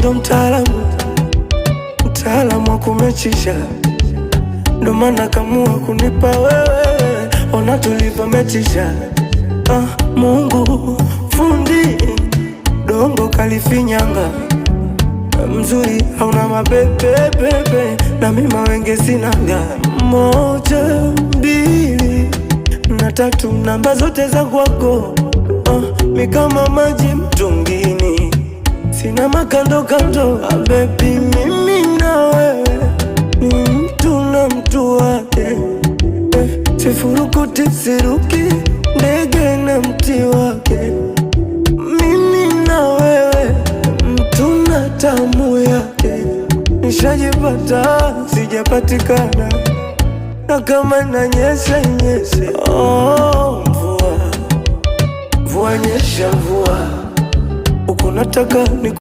mtoto mtaalamu, mtaalamu wa kumechisha, ndo maana kamua kunipa wewe, ona tulivyometisha. Mungu fundi dongo kalifinyanga, mzuri hauna mapepe, na mima wenge sinaga. 1, 2 na 3, namba zote za kwako mi kama maji mtungini, sina makando kando. Baby, mimi na wewe ni mtu na mtu wake, sifurukuti siruki, ndege na mti wake. Mimi na wewe mtu na tamu yake, nishajipata sijapatikana, na kama nanyesha nyeshe. Mvua nyesha, mvua uko nataka ni